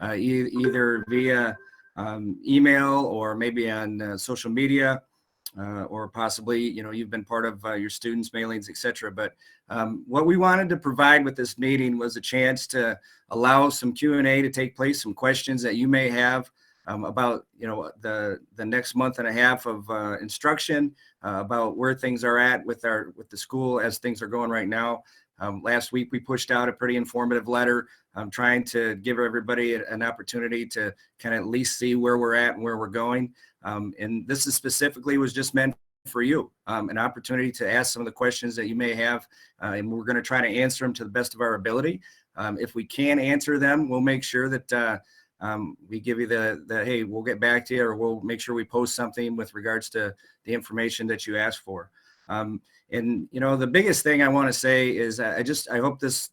either via email or maybe on social media, or possibly, you've been part of your students' mailings, et cetera. But what we wanted to provide with this meeting was a chance to allow some Q&A to take place, some questions that you may have about, the next month and a half of instruction, about where things are at with the school as things are going right now. Last week, we pushed out a pretty informative letter. Trying to give everybody an opportunity to kind of at least see where we're at and where we're going. And this is specifically was just meant for you, an opportunity to ask some of the questions that you may have, and we're going to try to answer them to the best of our ability. If we can answer them, we'll make sure that we give you the hey, we'll get back to you, or we'll make sure we post something with regards to the information that you asked for. And the biggest thing I want to say is I hope this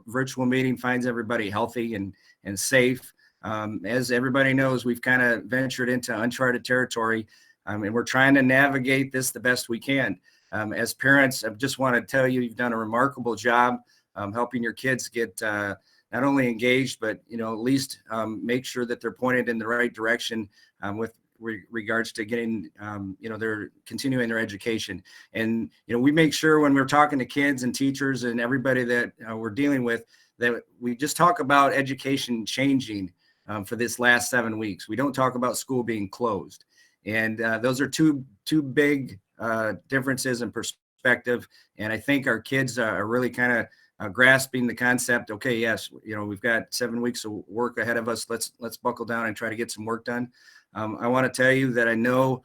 virtual meeting finds everybody healthy and safe. As everybody knows, we've kind of ventured into uncharted territory, and we're trying to navigate this the best we can. As parents, I just want to tell you, you've done a remarkable job helping your kids get not only engaged, but at least make sure that they're pointed in the right direction with regards to getting they're continuing their education. And we make sure when we're talking to kids and teachers and everybody that we're dealing with, that we just talk about education changing for this last 7 weeks. We don't talk about school being closed. And those are two big differences in perspective. And I think our kids are really kind of grasping the concept. Okay, yes, we've got 7 weeks of work ahead of us. Let's buckle down and try to get some work done. I want to tell you that I know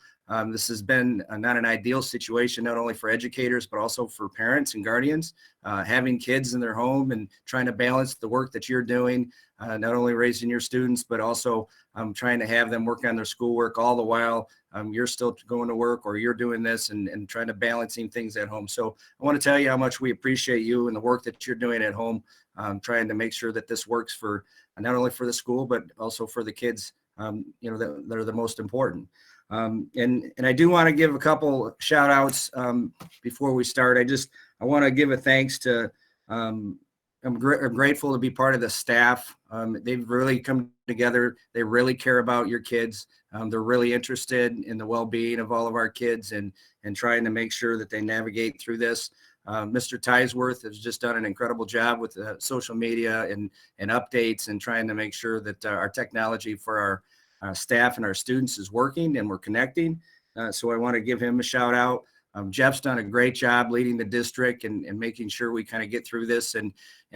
this has been not an ideal situation, not only for educators, but also for parents and guardians, having kids in their home and trying to balance the work that you're doing, not only raising your students, but also trying to have them work on their schoolwork all the while you're still going to work, or you're doing this and trying to balancing things at home. So I want to tell you how much we appreciate you and the work that you're doing at home, trying to make sure that this works for not only for the school, but also for the kids that are the most important. And I do want to give a couple shout outs before we start. I want to give a thanks to, I'm grateful to be part of the staff. They've really come together. They really care about your kids. They're really interested in the well-being of all of our kids and trying to make sure that they navigate through this. Mr. Tisworth has just done an incredible job with social media and updates and trying to make sure that our technology for our staff and our students is working and we're connecting. So I want to give him a shout out. Jeff's done a great job leading the district and making sure we kind of get through this. And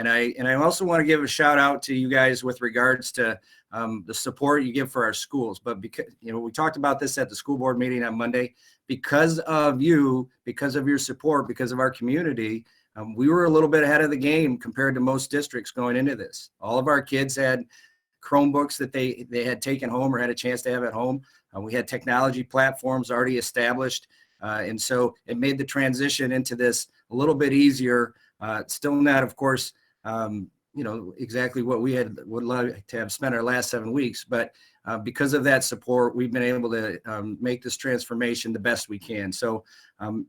I also want to give a shout out to you guys with regards to the support you give for our schools. But because, we talked about this at the school board meeting on Monday, because of you, because of your support, because of our community, we were a little bit ahead of the game compared to most districts going into this. All of our kids had Chromebooks that they had taken home or had a chance to have at home. We had technology platforms already established. And so it made the transition into this a little bit easier. Still not, of course, exactly what we would love to have spent our last 7 weeks. But because of that support, we've been able to make this transformation the best we can. So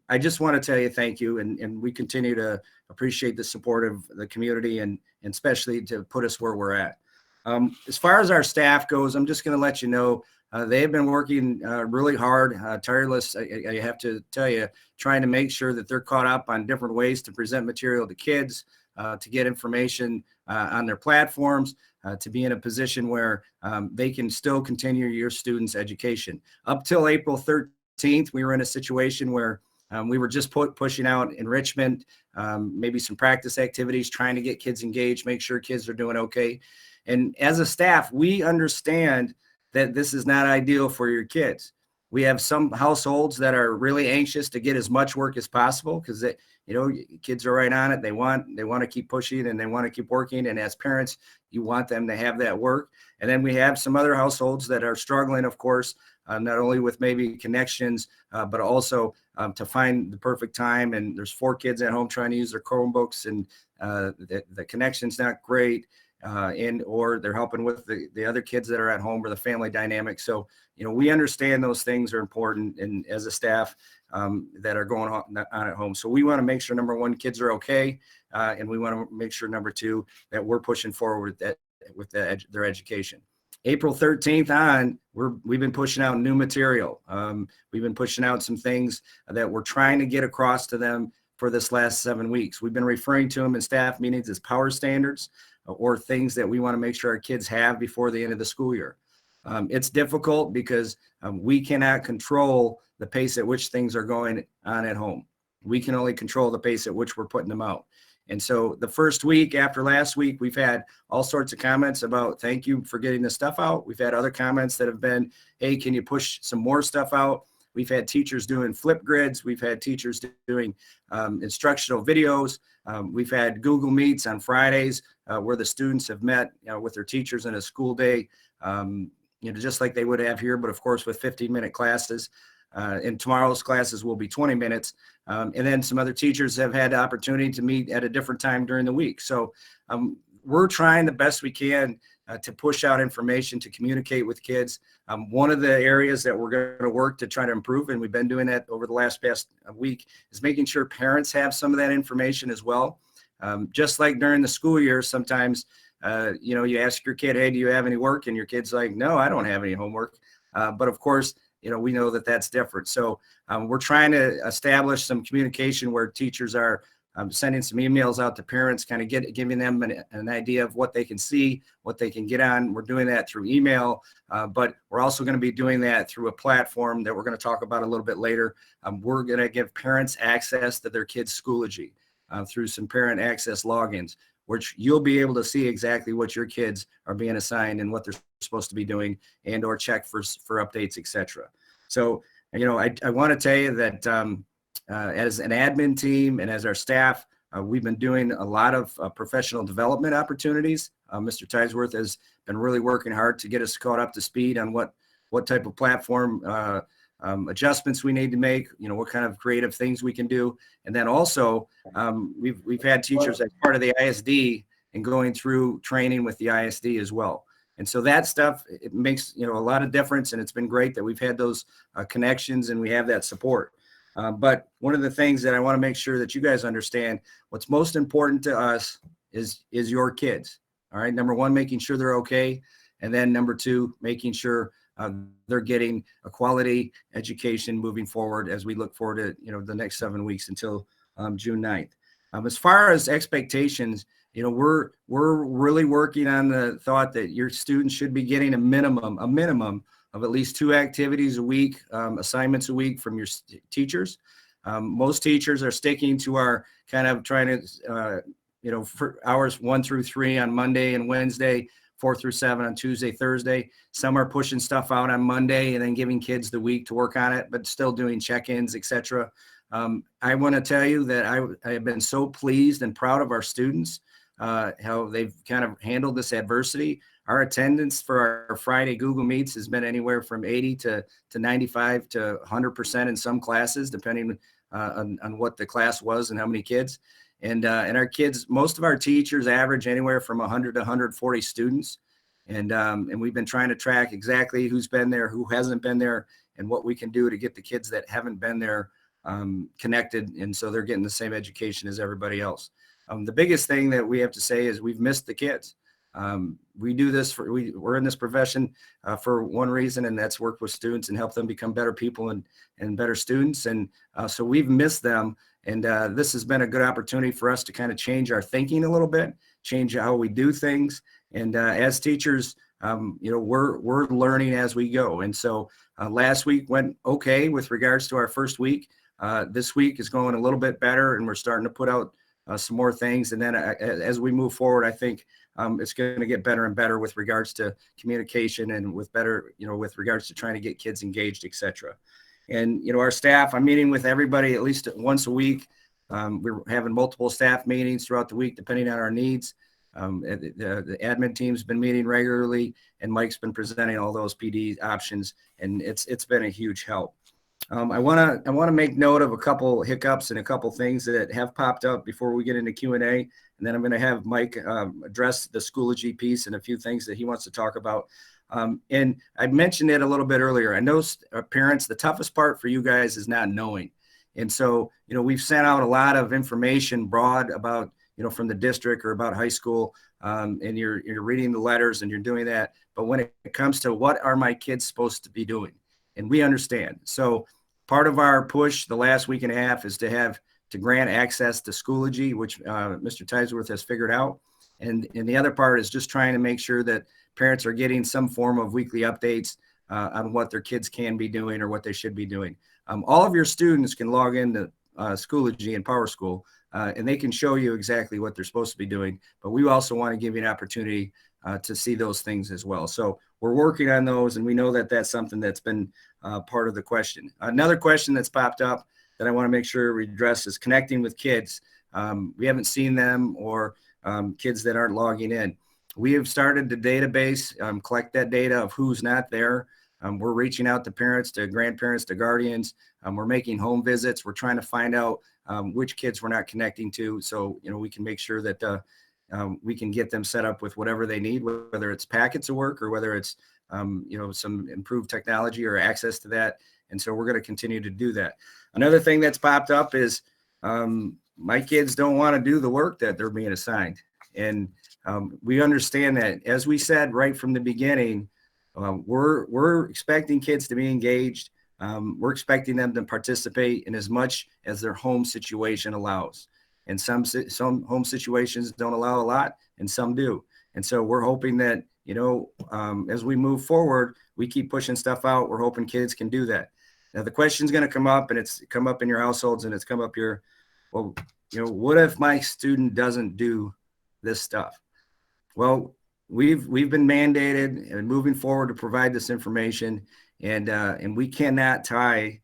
I just want to tell you thank you. And we continue to appreciate the support of the community and especially to put us where we're at. As far as our staff goes, I'm just going to let you know, they have been working really hard, tireless, I have to tell you, trying to make sure that they're caught up on different ways to present material to kids, to get information on their platforms, to be in a position where they can still continue your students' education. Up till April 13th, we were in a situation where we were just pushing out enrichment, maybe some practice activities, trying to get kids engaged, make sure kids are doing okay. And as a staff, we understand that this is not ideal for your kids. We have some households that are really anxious to get as much work as possible because kids are right on it. They want to keep pushing and they want to keep working. And as parents, you want them to have that work. And then we have some other households that are struggling, of course, not only with maybe connections, but also to find the perfect time. And there's 4 kids at home trying to use their Chromebooks and the connection's not great. Or they're helping with the other kids that are at home or the family dynamic. So, we understand those things are important and as a staff that are going on at home. So we want to make sure, number one, kids are okay. And we want to make sure, number two, that we're pushing forward their education. April 13th on, we've been pushing out new material. We've been pushing out some things that we're trying to get across to them for this last 7 weeks. We've been referring to them in staff meetings as power standards, or things that we want to make sure our kids have before the end of the school year. It's difficult because we cannot control the pace at which things are going on at home. We can only control the pace at which we're putting them out. And so the first week after last week, we've had all sorts of comments about, thank you for getting this stuff out. We've had other comments that have been, hey, can you push some more stuff out? We've had teachers doing flip grids. We've had teachers doing instructional videos. We've had Google Meets on Fridays where the students have met with their teachers in a school day, just like they would have here, but of course with 15-minute classes. And tomorrow's classes will be 20 minutes. And then some other teachers have had the opportunity to meet at a different time during the week. So we're trying the best we can to push out information, to communicate with kids. One of the areas that we're going to work to try to improve, and we've been doing that over the past week, is making sure parents have some of that information as well. Just like during the school year, sometimes, you ask your kid, hey, do you have any work? And your kid's like, no, I don't have any homework. But of course, we know that that's different. So we're trying to establish some communication where teachers are sending some emails out to parents, kind of giving them an idea of what they can see, what they can get on. We're doing that through email, but we're also going to be doing that through a platform that we're going to talk about a little bit later. We're going to give parents access to their kids' Schoology through some parent access logins, which you'll be able to see exactly what your kids are being assigned and what they're supposed to be doing, and or check for updates, etc. So, I want to tell you that as an admin team and as our staff, we've been doing a lot of professional development opportunities. Mr. Tisworth has been really working hard to get us caught up to speed on what type of platform adjustments we need to make, what kind of creative things we can do. And then also we've had teachers as part of the ISD and going through training with the ISD as well. And so that stuff, it makes, a lot of difference. And it's been great that we've had those connections and we have that support. But one of the things that I want to make sure that you guys understand, what's most important to us is your kids. All right. Number one, making sure they're okay. And then number two, making sure they're getting a quality education moving forward as we look forward to, the next 7 weeks until June 9th. As far as expectations, we're really working on the thought that your students should be getting a minimum of at least 2 activities a week, assignments a week from your teachers. Most teachers are sticking to our kind of trying to, for hours 1 through 3 on Monday and Wednesday, 4 through 7 on Tuesday, Thursday. Some are pushing stuff out on Monday and then giving kids the week to work on it, but still doing check-ins, etc. I want to tell you that I have been so pleased and proud of our students, how they've kind of handled this adversity. Our attendance for our Friday Google Meets has been anywhere from 80 to 95 to 100% in some classes, depending on what the class was and how many kids. And our kids, most of our teachers average anywhere from 100 to 140 students. And we've been trying to track exactly who's been there, who hasn't been there, and what we can do to get the kids that haven't been there connected. And so they're getting the same education as everybody else. The biggest thing that we have to say is we've missed the kids. We do this we're in this profession for one reason, and that's work with students and help them become better people and better students. And so we've missed them. And this has been a good opportunity for us to kind of change our thinking a little bit, change how we do things. And as teachers, we're learning as we go. And so last week went okay with regards to our first week. This week is going a little bit better, and we're starting to put out some more things. And then as we move forward, I think it's going to get better and better with regards to communication and with regards to trying to get kids engaged, etc. And, our staff, I'm meeting with everybody at least once a week. We're having multiple staff meetings throughout the week, depending on our needs. The admin team's been meeting regularly, and Mike's been presenting all those PD options, and it's been a huge help. I want to make note of a couple hiccups and a couple things that have popped up before we get into Q&A, and then I'm going to have Mike address the Schoology piece and a few things that he wants to talk about. And I mentioned it a little bit earlier. I know parents, the toughest part for you guys is not knowing. And so, we've sent out a lot of information broad about, from the district or about high school, and you're reading the letters and you're doing that. But when it comes to what are my kids supposed to be doing, and we understand. So part of our push the last week and a half is to grant access to Schoology, which Mr. Tisworth has figured out. And the other part is just trying to make sure that parents are getting some form of weekly updates on what their kids can be doing or what they should be doing. All of your students can log into Schoology and PowerSchool, and they can show you exactly what they're supposed to be doing. But we also want to give you an opportunity to see those things as well. So we're working on those, and we know that that's something that's been part of the question. Another question that's popped up that I want to make sure we address is connecting with kids. We haven't seen them or kids that aren't logging in. We have started the database, collect that data of who's not there. We're reaching out to parents, to grandparents, to guardians. We're making home visits. We're trying to find out which kids we're not connecting to, so we can make sure that we can get them set up with whatever they need, whether it's packets of work or whether it's some improved technology or access to that. And so we're going to continue to do that. Another thing that's popped up is my kids don't want to do the work that they're being assigned. And we understand that. As we said right from the beginning, we're expecting kids to be engaged. We're expecting them to participate in as much as their home situation allows. And some home situations don't allow a lot, and some do. And so we're hoping that, as we move forward, we keep pushing stuff out. We're hoping kids can do that. Now, the question's going to come up, and it's come up in your households, and it's come up here. Well, what if my student doesn't do this stuff? Well, we've been mandated and moving forward to provide this information, and we cannot tie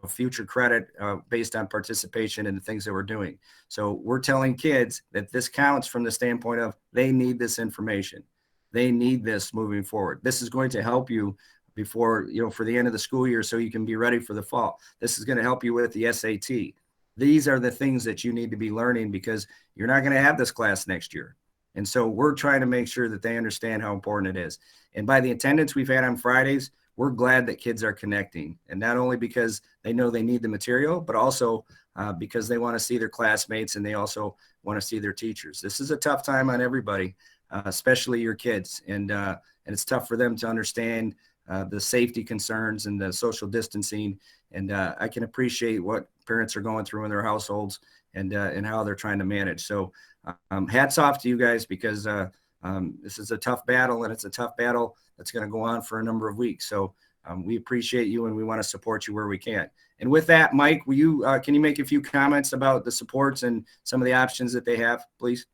future credit based on participation in the things that we're doing. So we're telling kids that this counts from the standpoint of they need this information. They need this moving forward. This is going to help you before, for the end of the school year, so you can be ready for the fall. This is going to help you with the SAT. These are the things that you need to be learning because you're not going to have this class next year. And so we're trying to make sure that they understand how important it is. And by the attendance we've had on Fridays, we're glad that kids are connecting. And not only because they know they need the material, but also because they want to see their classmates and they also want to see their teachers. This is a tough time on everybody, especially your kids. And it's tough for them to understand the safety concerns and the social distancing. And I can appreciate what parents are going through in their households and how they're trying to manage. So hats off to you guys, because this is a tough battle, and it's a tough battle that's going to go on for a number of weeks. So we appreciate you, and we want to support you where we can. And with that, Mike, will you can you make a few comments about the supports and some of the options that they have, please?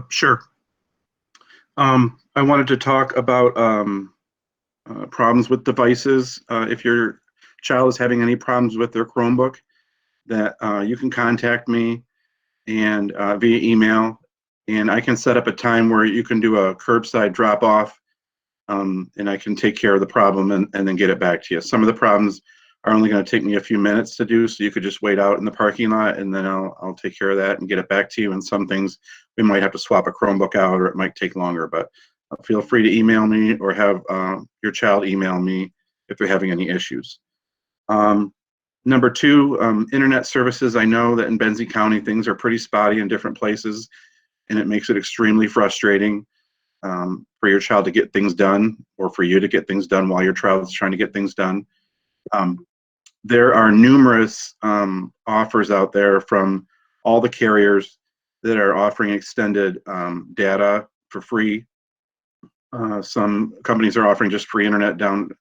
Sure. I wanted to talk about problems with devices. If your child is having any problems with their Chromebook, that you can contact me and via email, and I can set up a time where you can do a curbside drop off, and I can take care of the problem and then get it back to you. Some of the problems are only going to take me a few minutes to do, so you could just wait out in the parking lot, and then I'll take care of that and get it back to you. And some things we might have to swap a Chromebook out, or it might take longer, but feel free to email me or have your child email me if they're having any issues. Number two, internet services. I know that in Benzie County, things are pretty spotty in different places, and it makes it extremely frustrating for your child to get things done, or for you to get things done while your child is trying to get things done. There are numerous offers out there from all the carriers that are offering extended data for free. Some companies are offering just free internet down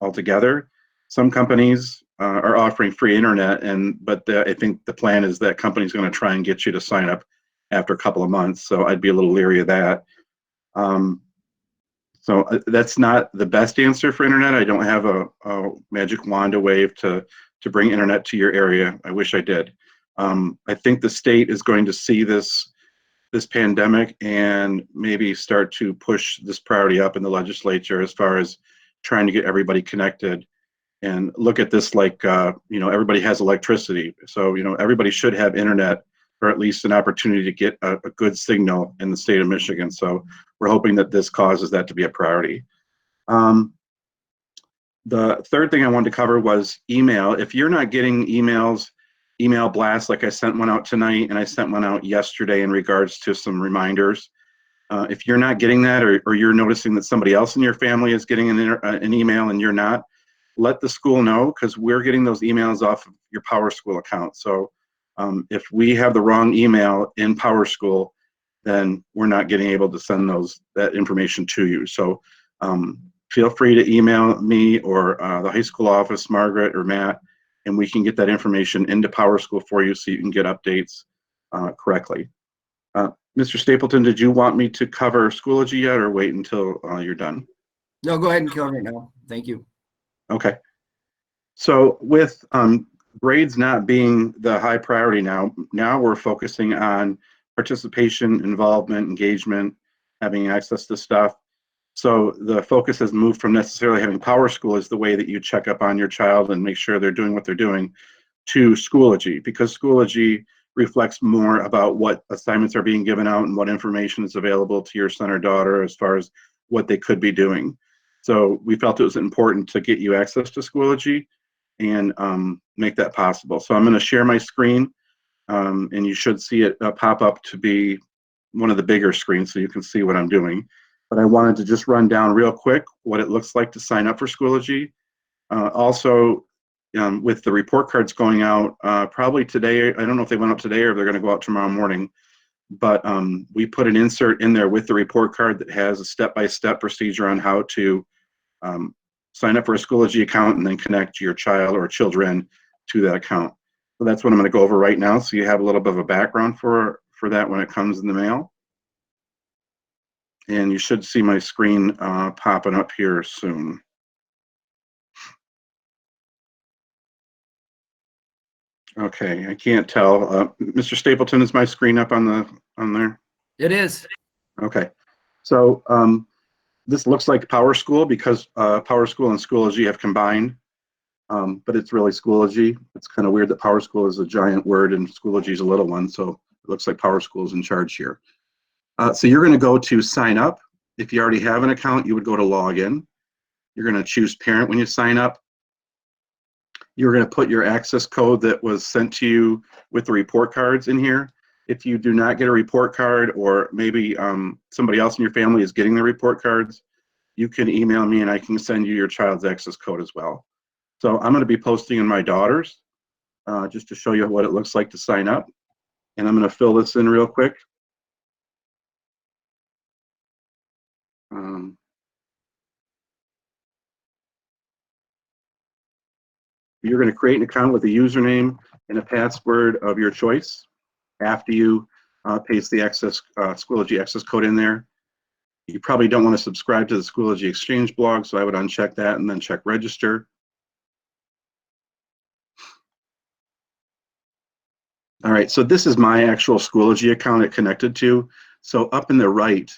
altogether. Some companies are offering free internet, but I think the plan is that company's going to try and get you to sign up after a couple of months. So I'd be a little leery of that. So that's not the best answer for internet. I don't have a magic wand to wave to bring internet to your area. I wish I did. I think the state is going to see this pandemic and maybe start to push this priority up in the legislature as far as trying to get everybody connected, and look at this like, everybody has electricity. So, everybody should have internet, or at least an opportunity to get a good signal in the state of Michigan. So we're hoping that this causes that to be a priority. The third thing I wanted to cover was email. If you're not getting email blasts, like I sent one out tonight and I sent one out yesterday in regards to some reminders. If you're not getting that, or you're noticing that somebody else in your family is getting an email and you're not, let the school know, because we're getting those emails off of your PowerSchool account. So if we have the wrong email in PowerSchool, then we're not getting able to send that information to you. So feel free to email me or the high school office, Margaret or Matt, and we can get that information into PowerSchool for you so you can get updates correctly. Mr. Stapleton, did you want me to cover Schoology yet, or wait until you're done? No, go ahead and cover it now. Thank you. Okay. So with grades not being the high priority now we're focusing on participation, involvement, engagement, having access to stuff. So the focus has moved from necessarily having PowerSchool as the way that you check up on your child and make sure they're doing what they're doing, to Schoology, because Schoology reflects more about what assignments are being given out and what information is available to your son or daughter as far as what they could be doing. So we felt it was important to get you access to Schoology and make that possible. So I'm going to share my screen, and you should see it pop up to be one of the bigger screens so you can see what I'm doing. But I wanted to just run down real quick what it looks like to sign up for Schoology. Also, with the report cards going out probably today, I don't know if they went up today or if they're going to go out tomorrow morning, but we put an insert in there with the report card that has a step-by-step procedure on how to sign up for a Schoology account and then connect your child or children to that account. So that's what I'm going to go over right now, so you have a little bit of a background for that when it comes in the mail. And you should see my screen popping up here soon. Okay, I can't tell. Mr. Stapleton, is my screen up on there? It is. Okay, so this looks like PowerSchool because PowerSchool and Schoology have combined, but it's really Schoology. It's kind of weird that PowerSchool is a giant word and Schoology is a little one, so it looks like PowerSchool is in charge here. So you're going to go to sign up. If you already have an account, you would go to login. You're going to choose parent when you sign up. You're going to put your access code that was sent to you with the report cards in here. If you do not get a report card, or maybe somebody else in your family is getting the report cards, you can email me and I can send you your child's access code as well. So I'm going to be posting in my daughter's just to show you what it looks like to sign up. And I'm going to fill this in real quick. You're going to create an account with a username and a password of your choice after you paste the Schoology access code in there. You probably don't want to subscribe to the Schoology Exchange blog, so I would uncheck that and then check register. All right, so this is my actual Schoology account it connected to. So up in the right,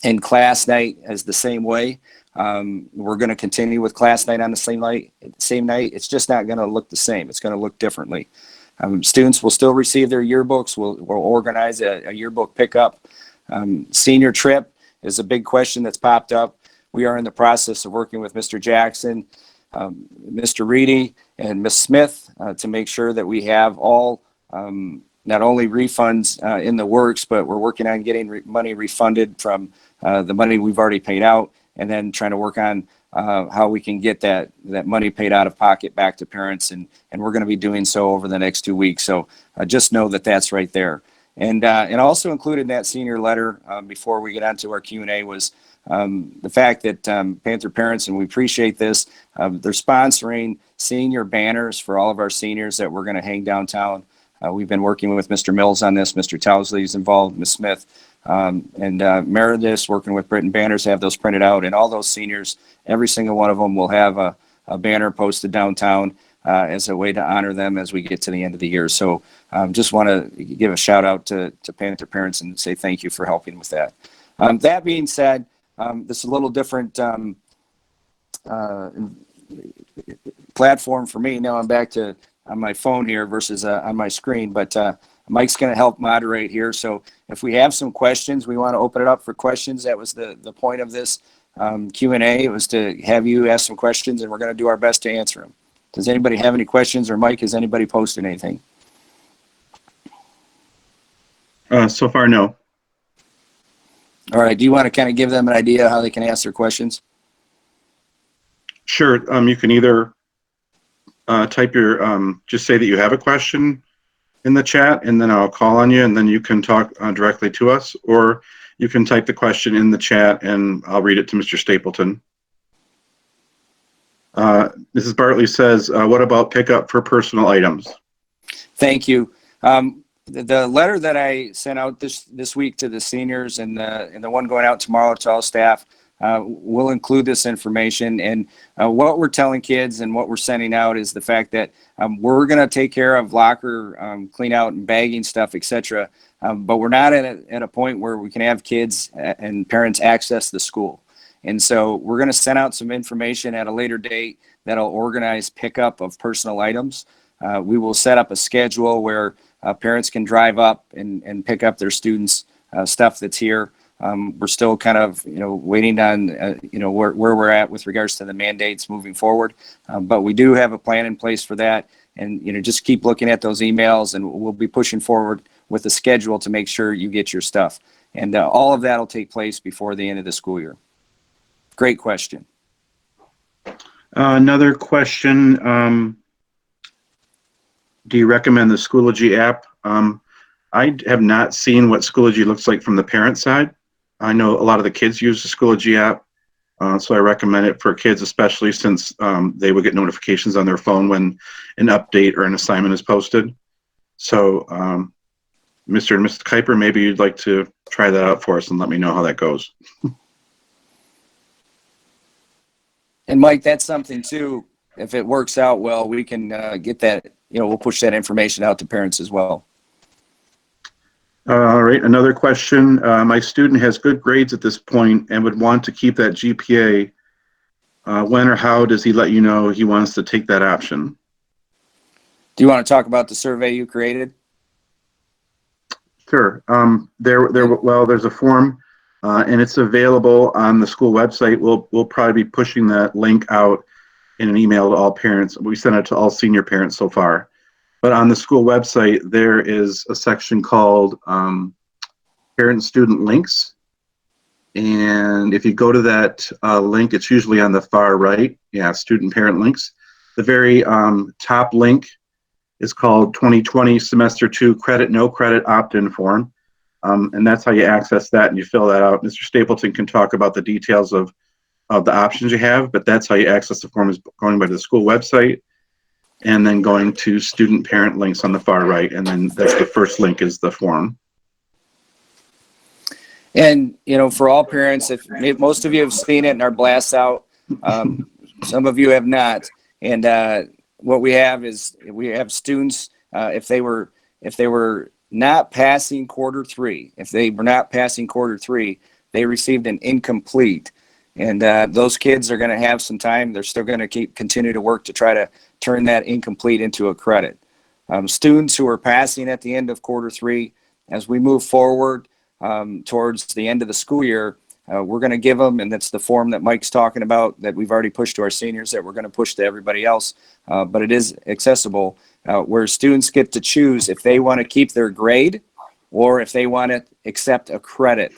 in class night as the same way. We're going to continue with class night on the same night. It's just not going to look the same. It's going to look differently. Students will still receive their yearbooks. We'll organize a yearbook pickup. Senior trip is a big question that's popped up. We are in the process of working with Mr. Jackson, Mr. Reedy, and Ms. Smith to make sure that we have all not only refunds in the works, but we're working on getting money refunded from the money we've already paid out, and then trying to work on how we can get that money paid out of pocket back to parents, and we're going to be doing so over the next 2 weeks. So just know that that's right there. And also included in that senior letter before we get on to our Q&A was the fact that Panther Parents, and we appreciate this, they're sponsoring senior banners for all of our seniors that we're going to hang downtown. We've been working with Mr. Mills on this. Mr. Towsley is involved, Ms. Smith, and Meredith working with Britain Banners, have those printed out. And all those seniors, every single one of them will have a banner posted downtown as a way to honor them as we get to the end of the year. So just want to give a shout out to Panther Parents and say thank you for helping with that. That being said, this is a little different platform for me. Now I'm back to on my phone here versus on my screen, but Mike's going to help moderate here. So if we have some questions, we want to open it up for questions. That was the point of this Q&A. It was to have you ask some questions, and we're going to do our best to answer them. Does anybody have any questions? Or Mike, has anybody posted anything? So far, no. All right. Do you want to kind of give them an idea how they can ask their questions? Sure. You can either type your, just say that you have a question in the chat, and then I'll call on you, and then you can talk directly to us, or you can type the question in the chat, and I'll read it to Mr. Stapleton. Mrs. Bartley says, what about pickup for personal items? Thank you. The letter that I sent out this week to the seniors and the one going out tomorrow to all staff will include this information. And what we're telling kids and what we're sending out is the fact that we're going to take care of locker clean out and bagging stuff, etc. But we're not at a point where we can have kids and parents access the school. And so we're going to send out some information at a later date that'll organize pickup of personal items. We will set up a schedule where parents can drive up and pick up their students' stuff that's here. We're still kind of, waiting on, where we're at with regards to the mandates moving forward. But we do have a plan in place for that. And, just keep looking at those emails, and we'll be pushing forward with a schedule to make sure you get your stuff. And all of that will take place before the end of the school year. Great question. Another question. Do you recommend the Schoology app? I have not seen what Schoology looks like from the parent side. I know a lot of the kids use the Schoology app, so I recommend it for kids, especially since they would get notifications on their phone when an update or an assignment is posted. So, Mr. and Mrs. Kuiper, maybe you'd like to try that out for us and let me know how that goes. And Mike, that's something too. If it works out well, we can get that, we'll push that information out to parents as well. All right, another question. My student has good grades at this point and would want to keep that GPA. When or how does he let you know he wants to take that option? Do you want to talk about the survey you created? Sure. There's a form, and it's available on the school website. We'll probably be pushing that link out in an email to all parents. We sent it to all senior parents so far. But on the school website, there is a section called Parent-Student Links. And if you go to that link, it's usually on the far right. Yeah, Student-Parent Links. The very top link is called 2020 Semester 2 Credit, No Credit Opt-in Form. And that's how you access that and you fill that out. Mr. Stapleton can talk about the details of the options you have, but that's how you access the form, is going by the school website and then going to student parent links on the far right. And then that's the first link is the form. And, for all parents, if most of you have seen it in our blasts out, some of you have not. And what we have is we have students, if they were not passing quarter three, they received an incomplete. And those kids are going to have some time. They're still going to continue to work to try to turn that incomplete into a credit. Students who are passing at the end of quarter three, as we move forward towards the end of the school year, we're going to give them, and that's the form that Mike's talking about that we've already pushed to our seniors, that we're going to push to everybody else, but it is accessible, where students get to choose if they want to keep their grade or if they want to accept a credit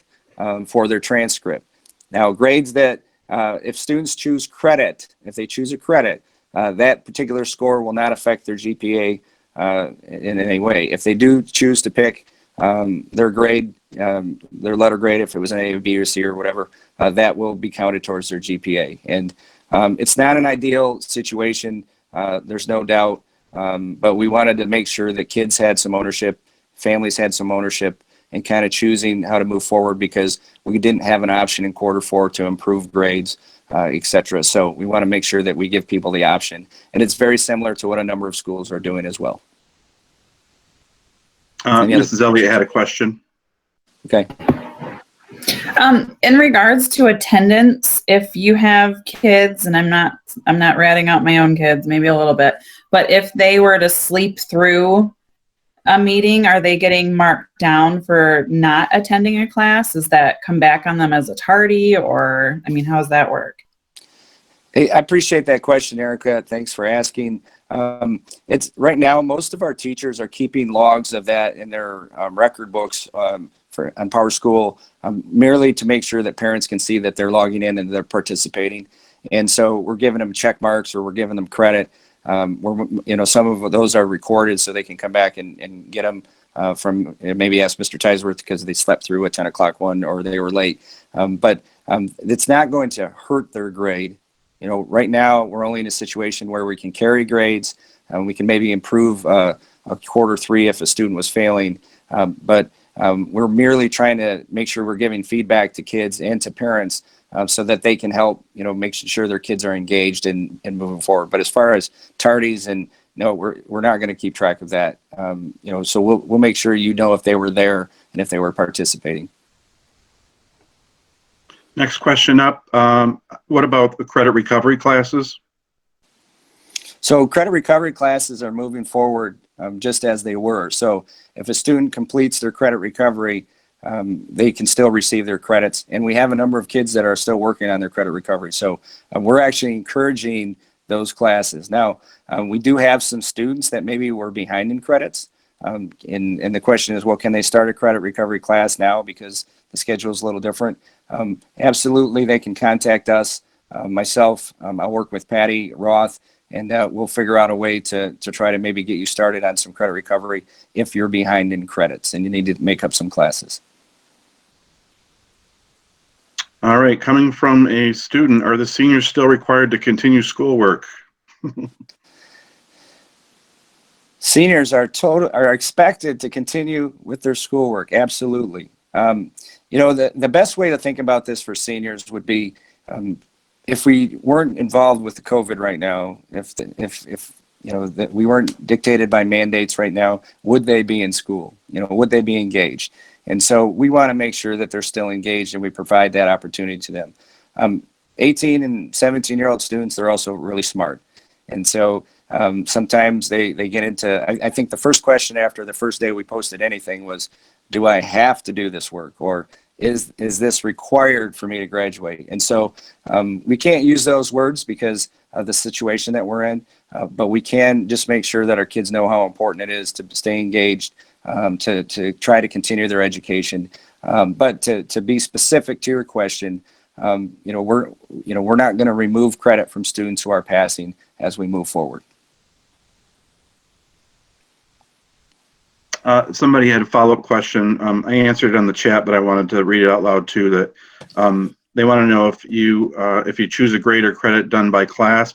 for their transcript. Now, grades that, if students choose credit, if they choose a credit, that particular score will not affect their GPA in any way. If they do choose to pick their grade, their letter grade, if it was an A, B, or C, or whatever, that will be counted towards their GPA. And it's not an ideal situation, there's no doubt, but we wanted to make sure that kids had some ownership, families had some ownership, and kind of choosing how to move forward, because we didn't have an option in quarter four to improve grades, etc. So we want to make sure that we give people the option. And it's very similar to what a number of schools are doing as well. Mrs. Elliott had a question. Okay. In regards to attendance, if you have kids, and I'm not ratting out my own kids, maybe a little bit, but if they were to sleep through a meeting, are they getting marked down for not attending a class? Does that come back on them as a tardy, or, I mean, how does that work? Hey, I appreciate that question, Erica. Thanks for asking. It's right now, most of our teachers are keeping logs of that in their record books on PowerSchool, merely to make sure that parents can see that they're logging in and they're participating. And so we're giving them check marks, or we're giving them credit. Some of those are recorded so they can come back and get them from, maybe ask Mr. Tisworth because they slept through a 10 o'clock one or they were late. But it's not going to hurt their grade. Right now we're only in a situation where we can carry grades, and we can maybe improve a quarter 3 if a student was failing. But we're merely trying to make sure we're giving feedback to kids and to parents so that they can help, make sure their kids are engaged in moving forward. But as far as tardies, and no, we're not going to keep track of that. So we'll make sure if they were there and if they were participating. Next question up. What about the credit recovery classes? So credit recovery classes are moving forward just as they were. So if a student completes their credit recovery, they can still receive their credits. And we have a number of kids that are still working on their credit recovery. So we're actually encouraging those classes. Now, we do have some students that maybe were behind in credits. And the question is, well, can they start a credit recovery class now because the schedule is a little different? Absolutely, they can contact us. Myself, I'll work with Patty Roth, and we'll figure out a way to try to maybe get you started on some credit recovery if you're behind in credits and you need to make up some classes. All right, coming from a student, are the seniors still required to continue schoolwork? Seniors are expected to continue with their schoolwork. Absolutely. The best way to think about this for seniors would be if we weren't involved with the COVID right now, if that we weren't dictated by mandates right now, would they be in school? Would they be engaged? And so we want to make sure that they're still engaged and we provide that opportunity to them. 18 and 17-year-old students, they're also really smart. And so sometimes they get into, I think the first question after the first day we posted anything was, do I have to do this work? Or is this required for me to graduate? And so we can't use those words because of the situation that we're in, but we can just make sure that our kids know how important it is to stay engaged, to try to continue their education. But to be specific to your question, we're not going to remove credit from students who are passing as we move forward. Somebody had a follow-up question. I answered it on the chat, but I wanted to read it out loud too. That they want to know if you choose a grade or credit done by class,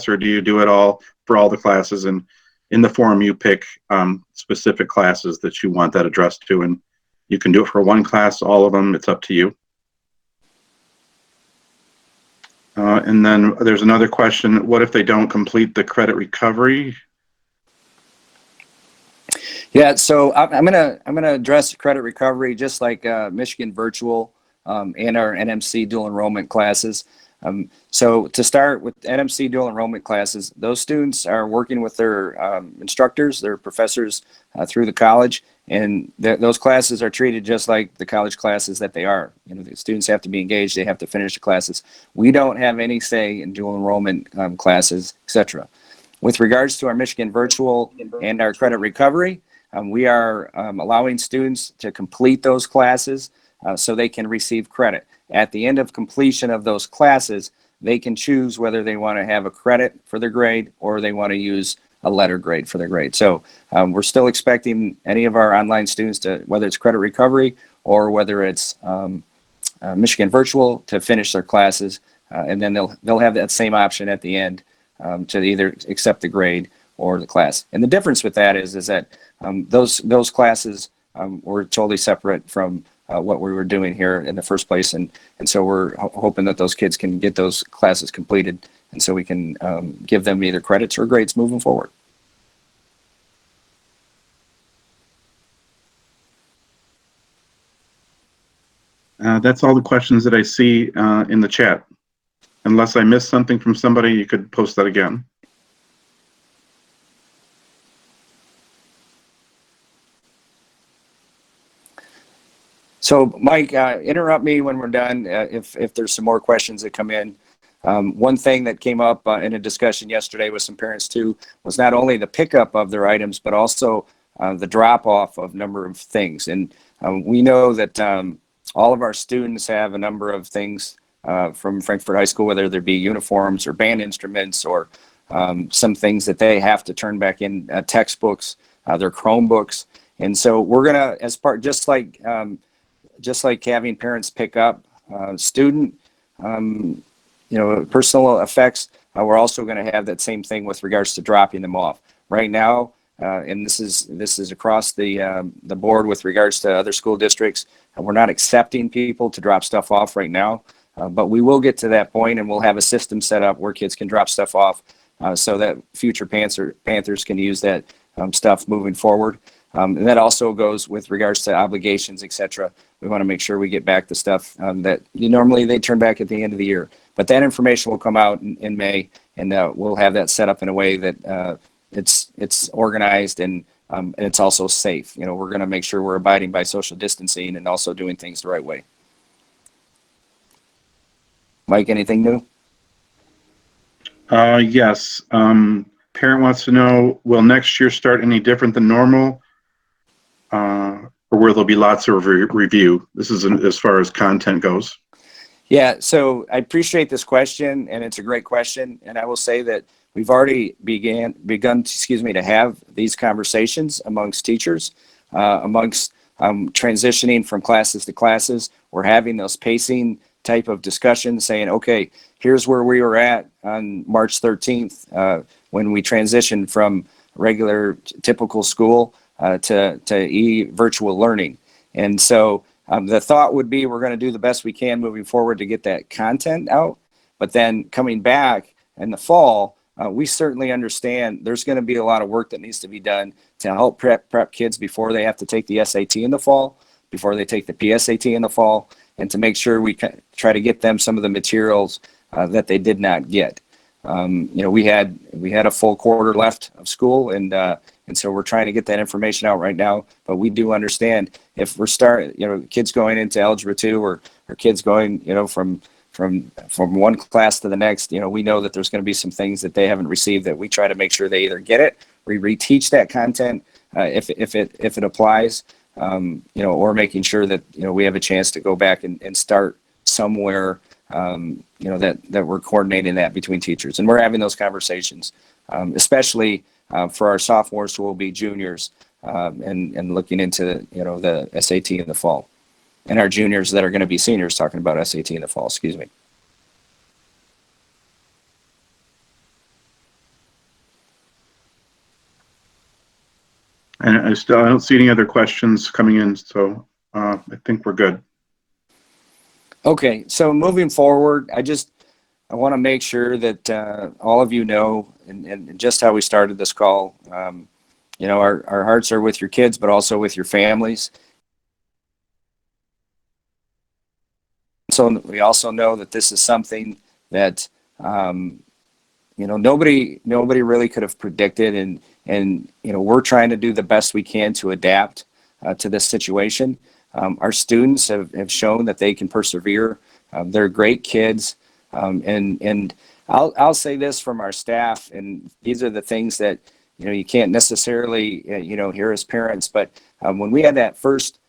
or do you do it all for all the classes? And in the form, you pick specific classes that you want that addressed to, and you can do it for one class, all of them. It's up to you. And then there's another question. What if they don't complete the credit recovery? Yeah, so I'm gonna address credit recovery just like Michigan Virtual and our NMC dual enrollment classes. So to start with NMC dual enrollment classes, those students are working with their instructors, their professors through the college, and those classes are treated just like the college classes that they are. The students have to be engaged, they have to finish the classes. We don't have any say in dual enrollment classes, etc. With regards to our Michigan Virtual and our credit recovery, we are allowing students to complete those classes so they can receive credit. At the end of completion of those classes, they can choose whether they want to have a credit for their grade or they want to use a letter grade for their grade. So we're still expecting any of our online students to, whether it's credit recovery or whether it's Michigan Virtual, to finish their classes, and then they'll have that same option at the end to either accept the grade or the class. And the difference with that is that those classes were totally separate from what we were doing here in the first place, and so we're hoping that those kids can get those classes completed, and so we can give them either credits or grades moving forward. That's all the questions that I see in the chat. Unless I missed something from somebody, you could post that again. So Mike, interrupt me when we're done if there's some more questions that come in. One thing that came up in a discussion yesterday with some parents too was not only the pickup of their items, but also the drop off of number of things. And we know that all of our students have a number of things from Frankfurt High School, whether there be uniforms or band instruments or some things that they have to turn back in, textbooks, their Chromebooks. And so we're gonna, as part, just like having parents pick up student, personal effects, we're also going to have that same thing with regards to dropping them off. Right now, and this is across the board with regards to other school districts, we're not accepting people to drop stuff off right now, but we will get to that point, and we'll have a system set up where kids can drop stuff off so that future Panthers can use that stuff moving forward. And that also goes with regards to obligations, etc. We want to make sure we get back the stuff that normally they turn back at the end of the year. But that information will come out in May, and we'll have that set up in a way that it's organized and it's also safe. We're going to make sure we're abiding by social distancing and also doing things the right way. Mike, anything new? Yes. Parent wants to know, will next year start any different than normal? Or will there be lots of review? This is as far as content goes. Yeah, so I appreciate this question, and it's a great question. And I will say that we've already begun, to have these conversations amongst teachers, amongst transitioning from classes to classes. We're having those pacing type of discussions, saying, okay, here's where we were at on March 13th when we transitioned from regular typical school to virtual learning. And so the thought would be we're going to do the best we can moving forward to get that content out. But then coming back in the fall, we certainly understand there's going to be a lot of work that needs to be done to help prep kids before they have to take the SAT in the fall, before they take the PSAT in the fall, and to make sure we try to get them some of the materials that they did not get. We had a full quarter left of school, and so we're trying to get that information out right now. But we do understand if we're kids going into Algebra 2 or kids going, from one class to the next, we know that there's going to be some things that they haven't received that we try to make sure they either get it, we reteach that content if it applies, or making sure that, we have a chance to go back and start somewhere, that we're coordinating that between teachers. And we're having those conversations, especially for our sophomores who will be juniors, and looking into, the SAT in the fall. And our juniors that are going to be seniors talking about SAT in the fall, excuse me. And I don't see any other questions coming in, so I think we're good. Okay, so moving forward, I want to make sure that all of you know, and just how we started this call, our hearts are with your kids, but also with your families. So we also know that this is something that, nobody really could have predicted, and we're trying to do the best we can to adapt to this situation. Our students have shown that they can persevere. They're great kids. And I'll say this from our staff, and these are the things that, you can't necessarily, hear as parents, but when we had that first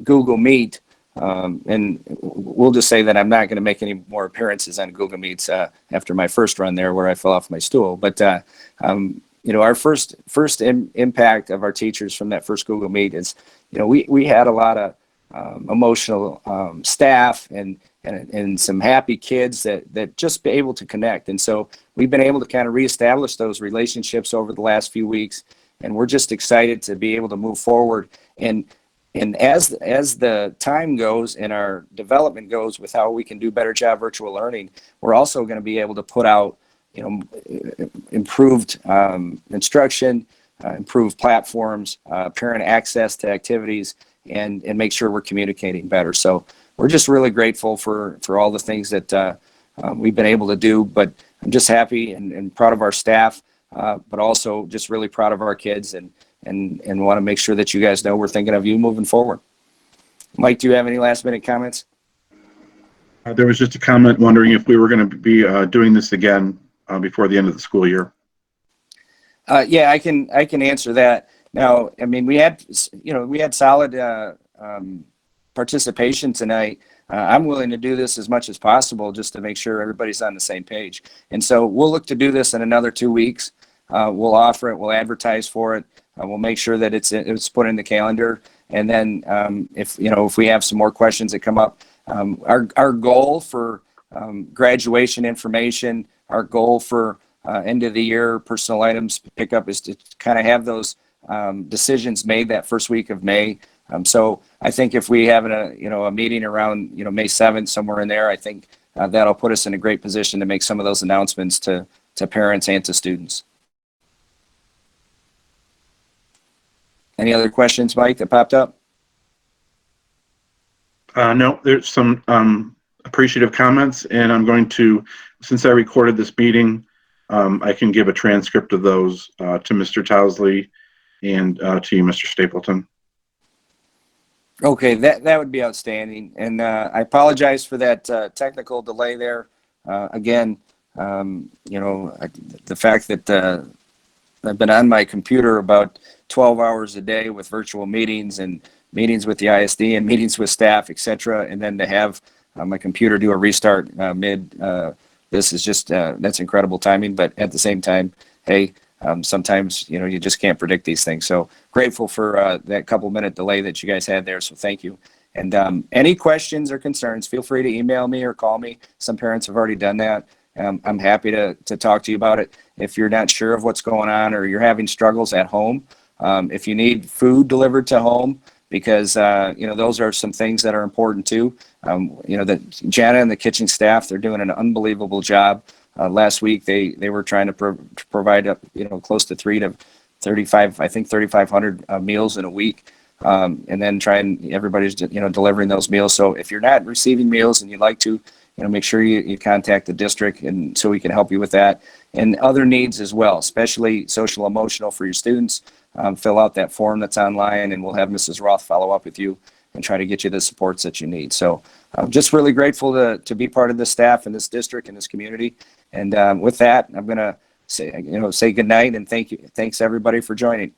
Google Meet, and we'll just say that I'm not going to make any more appearances on Google Meets after my first run there where I fell off my stool. But, our first impact of our teachers from that first Google Meet is, we had a lot of emotional staff and some happy kids that just be able to connect. And so we've been able to kind of reestablish those relationships over the last few weeks, and we're just excited to be able to move forward. And as the time goes and our development goes with how we can do better job virtual learning, we're also going to be able to put out, improved instruction, improved platforms, parent access to activities, and make sure we're communicating better. So we're just really grateful for all the things that we've been able to do. But I'm just happy and proud of our staff, but also just really proud of our kids, and want to make sure that you guys know we're thinking of you moving forward. Mike, do you have any last minute comments? There was just a comment wondering if we were going to be doing this again before the end of the school year. Yeah, I can answer that. Now, I mean, we had solid participation tonight. I'm willing to do this as much as possible just to make sure everybody's on the same page. And so we'll look to do this in another 2 weeks. We'll offer it. We'll advertise for it. We'll make sure that it's put in the calendar. And then if we have some more questions that come up, our goal for graduation information, our goal for end of the year personal items pickup is to kind of have those decisions made that first week of May. So I think if we have a meeting around May 7th, somewhere in there, I think that'll put us in a great position to make some of those announcements to parents and to students. Any other questions, Mike, that popped up? No, there's some appreciative comments, and I'm going to, since I recorded this meeting, I can give a transcript of those to Mr. Towsley and to you, Mr. Stapleton. Okay, that would be outstanding. And I apologize for that technical delay there. Again, the fact that I've been on my computer about 12 hours a day with virtual meetings and meetings with the ISD and meetings with staff, et cetera, and then to have my computer do a restart mid, this is just, that's incredible timing. But at the same time, hey, sometimes, you just can't predict these things. So grateful for that couple-minute delay that you guys had there. So thank you. And any questions or concerns, feel free to email me or call me. Some parents have already done that. I'm happy to talk to you about it. If you're not sure of what's going on or you're having struggles at home, if you need food delivered to home, because those are some things that are important too. The Jana and the kitchen staff, they're doing an unbelievable job. Last week they were trying to provide up close to 3,500 meals in a week, and then everybody's delivering those meals. So if you're not receiving meals and you'd like to, make sure you contact the district, and so we can help you with that and other needs as well, especially social emotional for your students. Fill out that form that's online, and we'll have Mrs. Roth follow up with you and try to get you the supports that you need. So I'm just really grateful to be part of this staff in this district and this community. And with that, I'm going to say good night and thanks everybody for joining.